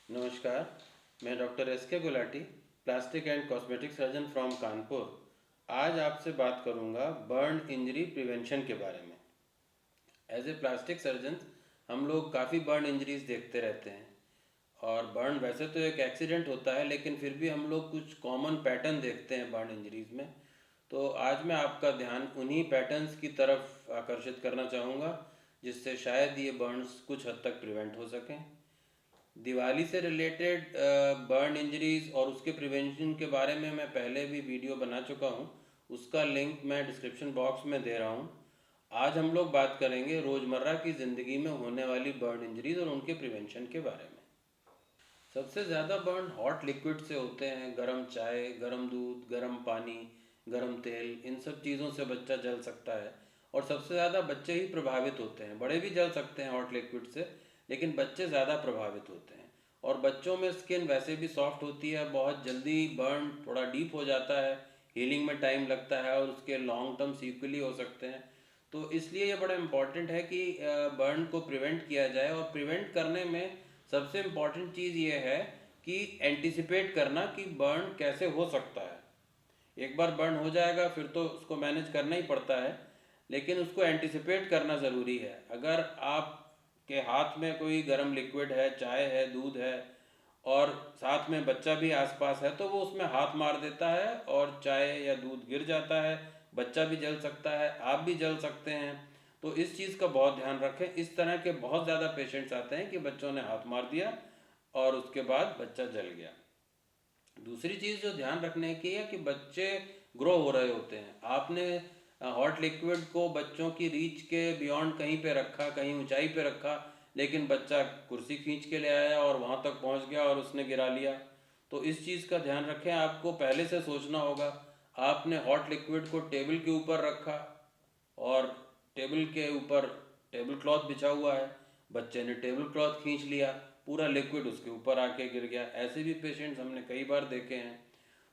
नमस्कार। मैं doctor S के Gulati, plastic and cosmetic surgeon from Kanpur. आज आपसे बात करूंगा बर्न इंजरी प्रिवेंशन के बारे में। एज ए प्लास्टिक सर्जन हम लोग काफ़ी बर्न इंजरीज देखते रहते हैं। और बर्न वैसे तो एक एक्सीडेंट होता है, लेकिन फिर भी हम लोग कुछ कॉमन पैटर्न देखते हैं बर्न इंजरीज में। तो आज मैं आपका ध्यान उन्हीं पैटर्न्स की तरफ आकर्षित करना चाहूँगा, जिससे शायद ये बर्न्स कुछ हद तक प्रिवेंट हो सकें। दिवाली से रिलेटेड बर्न इंजरीज और उसके प्रिवेंशन के बारे में मैं पहले भी वीडियो बना चुका हूँ। उसका लिंक मैं डिस्क्रिप्शन बॉक्स में दे रहा हूँ। आज हम लोग बात करेंगे रोज़मर्रा की ज़िंदगी में होने वाली बर्न इंजरीज और उनके प्रिवेंशन के बारे में। सबसे ज़्यादा बर्न हॉट लिक्विड से होते हैं। गर्म चाय, गर्म दूध, गर्म पानी, गर्म तेल, इन सब चीज़ों से बच्चा जल सकता है। और सबसे ज़्यादा बच्चे ही प्रभावित होते हैं। बड़े भी जल सकते हैं हॉट लिक्विड से, लेकिन बच्चे ज़्यादा प्रभावित होते हैं। और बच्चों में स्किन वैसे भी सॉफ्ट होती है, बहुत जल्दी बर्न थोड़ा डीप हो जाता है, हीलिंग में टाइम लगता है और उसके लॉन्ग टर्म सीक्वली हो सकते हैं। तो इसलिए ये बड़ा इम्पॉर्टेंट है कि बर्न को प्रिवेंट किया जाए। और प्रिवेंट करने में सबसे इम्पॉर्टेंट चीज़ ये है कि एंटिसिपेट करना कि बर्न कैसे हो सकता है। एक बार बर्न हो जाएगा फिर तो उसको मैनेज करना ही पड़ता है, लेकिन उसको एंटिसिपेट करना ज़रूरी है। अगर आपके हाथ में कोई गर्म लिक्विड है, चाय है, दूध है, और साथ में बच्चा भी आसपास है, तो वो उसमें हाथ मार देता है और चाय या दूध गिर जाता है। बच्चा भी जल सकता है, आप भी जल सकते हैं। तो इस चीज़ का बहुत ध्यान रखें। इस तरह के बहुत ज़्यादा पेशेंट्स आते हैं कि बच्चों ने हाथ मार दिया और उसके बाद बच्चा जल गया। दूसरी चीज़ जो ध्यान रखने की है कि बच्चे ग्रो हो रहे होते हैं। आपने हॉट लिक्विड को बच्चों की रीच के बियॉन्ड कहीं पे रखा, कहीं ऊंचाई पे रखा, लेकिन बच्चा कुर्सी खींच के ले आया और वहाँ तक पहुँच गया और उसने गिरा लिया। तो इस चीज़ का ध्यान रखें। आपको पहले से सोचना होगा। आपने हॉट लिक्विड को टेबल के ऊपर रखा और टेबल के ऊपर टेबल क्लॉथ बिछा हुआ है, बच्चे ने टेबल क्लॉथ खींच लिया, पूरा लिक्विड उसके ऊपर आके गिर गया। ऐसे भी पेशेंट्स हमने कई बार देखे हैं।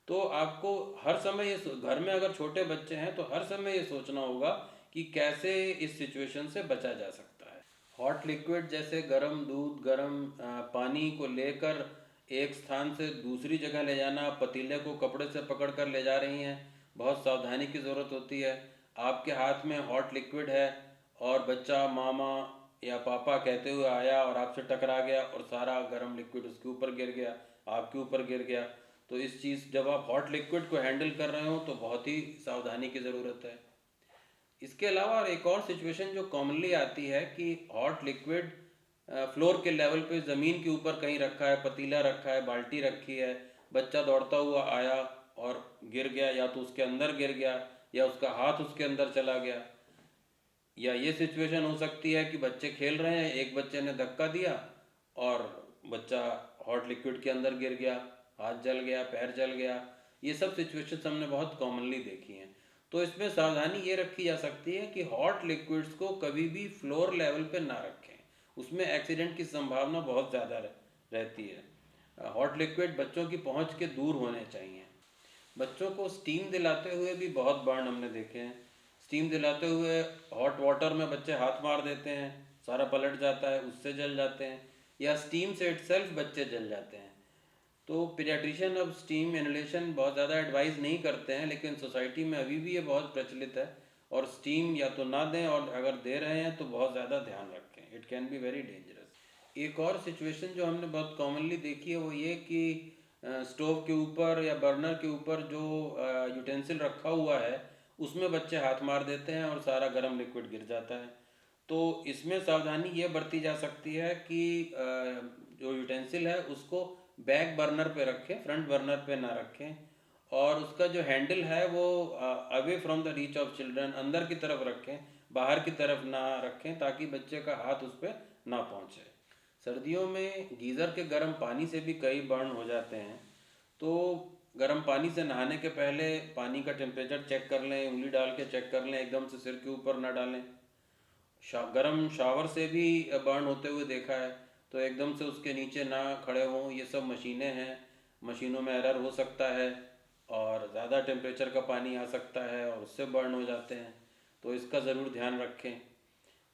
तो आपको हर समय घर में अगर छोटे बच्चे हैं तो हर समय ये सोचना होगा कि कैसे इस सिचुएशन से बचा जा सकता है। हॉट लिक्विड जैसे गर्म दूध, गर्म पानी को लेकर एक स्थान से दूसरी जगह ले जाना, पतीले को कपड़े से पकड़ कर ले जा रही हैं, बहुत सावधानी की ज़रूरत होती है। आपके हाथ में हॉट लिक्विड है और बच्चा मामा या पापा कहते हुए आया और आपसे टकरा गया और सारा गर्म लिक्विड उसके ऊपर गिर गया, आपके ऊपर गिर गया। तो इस चीज़ जब आप हॉट लिक्विड को हैंडल कर रहे हो तो बहुत ही सावधानी की ज़रूरत है। इसके अलावा एक और सिचुएशन जो कॉमनली आती है कि हॉट लिक्विड फ्लोर के लेवल पे ज़मीन के ऊपर कहीं रखा है, पतीला रखा है, बाल्टी रखी है, बच्चा दौड़ता हुआ आया और गिर गया, या तो उसके अंदर गिर गया या उसका हाथ उसके अंदर चला गया। या ये सिचुएशन हो सकती है कि बच्चे खेल रहे हैं, एक बच्चे ने धक्का दिया और बच्चा हॉट लिक्विड के अंदर गिर गया, हाथ जल गया, पैर जल गया। ये सब सिचुएशंस हमने बहुत कॉमनली देखी हैं। तो इसमें सावधानी ये रखी जा सकती है कि हॉट लिक्विड्स को कभी भी फ्लोर लेवल पे ना रखें। उसमें एक्सीडेंट की संभावना बहुत ज़्यादा रहती है। हॉट लिक्विड बच्चों की पहुंच के दूर होने चाहिए। बच्चों को स्टीम दिलाते हुए भी बहुत बर्न हमने देखे हैं। स्टीम दिलाते हुए हॉट वाटर में बच्चे हाथ मार देते हैं, सारा पलट जाता है, उससे जल जाते हैं। या स्टीम से इटसेल्फ बच्चे जल जाते हैं। तो पीडियाट्रिशियन अब स्टीम इनहेलेशन बहुत ज़्यादा एडवाइस नहीं करते हैं, लेकिन सोसाइटी में अभी भी ये बहुत प्रचलित है। और स्टीम या तो ना दें, और अगर दे रहे हैं तो बहुत ज़्यादा ध्यान रखें। It can be very dangerous. एक और सिचुएशन जो हमने बहुत कॉमनली देखी है वो ये कि स्टोव के ऊपर या बर्नर के ऊपर जो यूटेंसिल रखा हुआ है उसमें बच्चे हाथ मार देते हैं और सारा गर्म लिक्विड गिर जाता है। तो इसमें सावधानी ये बरती जा सकती है कि जो यूटेंसिल है उसको बैक बर्नर पे रखें, फ्रंट बर्नर पे ना रखें। और उसका जो हैंडल है वो away from the reach of children, अंदर की तरफ रखें, बाहर की तरफ ना रखें, ताकि बच्चे का हाथ उस पर ना पहुँचे। सर्दियों में गीज़र के गर्म पानी से भी कई बर्न हो जाते हैं। तो गर्म पानी से नहाने के पहले पानी का टेम्परेचर चेक कर लें, उंगली डाल के चेक कर लें, एकदम से सिर के ऊपर ना डालें। गर्म शावर से भी बर्न होते हुए देखा है, तो एकदम से उसके नीचे ना खड़े हों। ये सब मशीनें हैं, मशीनों में एरर हो सकता है और ज़्यादा टेम्परेचर का पानी आ सकता है और उससे बर्न हो जाते हैं। तो इसका ज़रूर ध्यान रखें।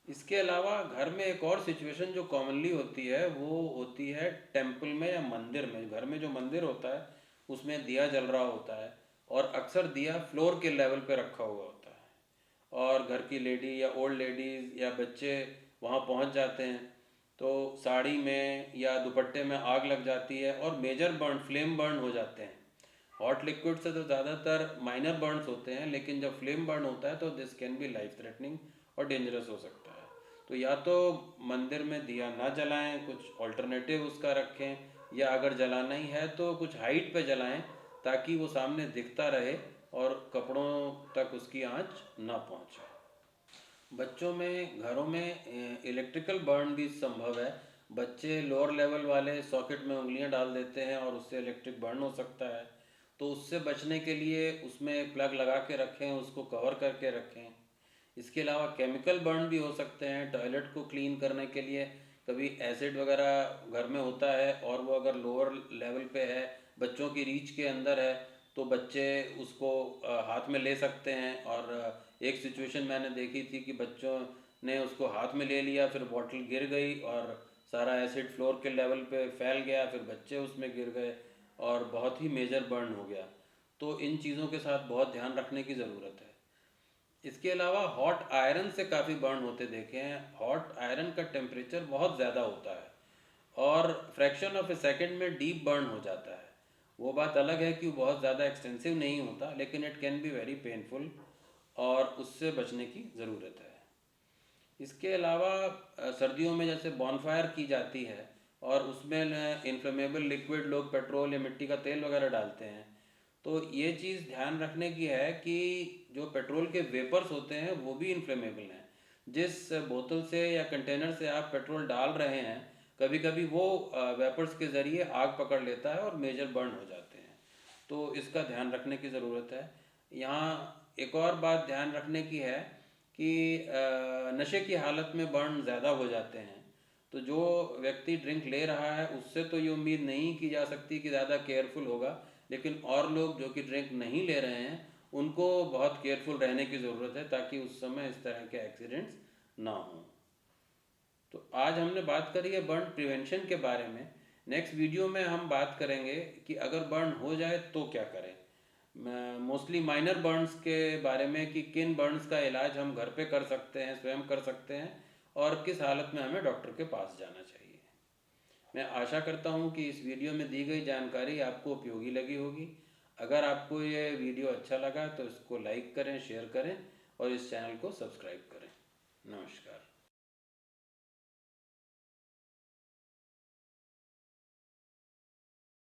इसके अलावा घर में एक और सिचुएशन जो कॉमनली होती है वो होती है टेम्पल में या मंदिर में। घर में जो मंदिर होता है उसमें दिया जल रहा होता है और अक्सर दिया फ्लोर के लेवल पे रखा हुआ होता है और घर की लेडी या ओल्ड लेडीज़ या बच्चे वहाँ पहुँच जाते हैं तो साड़ी में या दुपट्टे में आग लग जाती है और मेजर बर्न फ्लेम बर्न हो जाते हैं। हॉट लिक्विड से तो ज़्यादातर माइनर बर्न्स होते हैं, लेकिन जब फ्लेम बर्न होता है तो this can be life threatening और डेंजरस हो सकता है। तो या तो मंदिर में दिया ना जलाएं, कुछ ऑल्टरनेटिव उसका रखें, या अगर जलाना ही है तो कुछ हाइट पे जलाएं ताकि वो सामने दिखता रहे और कपड़ों तक उसकी आंच ना पहुंचे। बच्चों में घरों में इलेक्ट्रिकल बर्न भी संभव है। बच्चे लोअर लेवल वाले सॉकेट में उंगलियां डाल देते हैं और उससे इलेक्ट्रिक बर्न हो सकता है। तो उससे बचने के लिए उसमें प्लग लगा के रखें, उसको कवर करके रखें। इसके अलावा केमिकल बर्न भी हो सकते हैं। टॉयलेट को क्लीन करने के लिए कभी एसिड वगैरह घर में होता है और वो अगर लोअर लेवल पे है, बच्चों की रीच के अंदर है, तो बच्चे उसको हाथ में ले सकते हैं। और एक सिचुएशन मैंने देखी थी कि बच्चों ने उसको हाथ में ले लिया, फिर बॉटल गिर गई और सारा एसिड फ्लोर के लेवल पे फैल गया, फिर बच्चे उसमें गिर गए और बहुत ही मेजर बर्न हो गया। तो इन चीज़ों के साथ बहुत ध्यान रखने की ज़रूरत है। इसके अलावा हॉट आयरन से काफ़ी बर्न होते देखे हैं। हॉट आयरन का टेम्परेचर बहुत ज़्यादा होता है और फ्रैक्शन ऑफ ए सेकेंड में डीप बर्न हो जाता है। वो बात अलग है कि वो बहुत ज़्यादा एक्सटेंसिव नहीं होता, लेकिन it can be very painful और उससे बचने की ज़रूरत है। इसके अलावा सर्दियों में जैसे बॉनफायर की जाती है और उसमें इन्फ्लेमेबल लिक्विड लोग पेट्रोल या मिट्टी का तेल वगैरह डालते हैं, तो ये चीज़ ध्यान रखने की है कि जो पेट्रोल के वेपर्स होते हैं वो भी इन्फ्लेमेबल हैं। जिस बोतल से या कंटेनर से आप पेट्रोल डाल रहे हैं, कभी कभी वो वेपर्स के ज़रिए आग पकड़ लेता है और मेजर बर्न हो जाते हैं। तो इसका ध्यान रखने की ज़रूरत है। यहाँ एक और बात ध्यान रखने की है कि नशे की हालत में बर्न ज़्यादा हो जाते हैं। तो जो व्यक्ति ड्रिंक ले रहा है उससे तो ये उम्मीद नहीं की जा सकती कि ज़्यादा केयरफुल होगा, लेकिन और लोग जो कि ड्रिंक नहीं ले रहे हैं उनको बहुत केयरफुल रहने की ज़रूरत है ताकि उस समय इस तरह के एक्सीडेंट्स ना हों। तो आज हमने बात करी है बर्न प्रिवेंशन के बारे में। नेक्स्ट वीडियो में हम बात करेंगे कि अगर बर्न हो जाए तो क्या करें। मोस्टली माइनर बर्न्स के बारे में कि किन बर्न्स का इलाज हम घर पे कर सकते हैं, स्वयं कर सकते हैं, और किस हालत में हमें डॉक्टर के पास जाना चाहिए। मैं आशा करता हूँ कि इस वीडियो में दी गई जानकारी आपको उपयोगी लगी होगी। अगर आपको ये वीडियो अच्छा लगा तो इसको लाइक करें, शेयर करें और इस चैनल को सब्सक्राइब करें।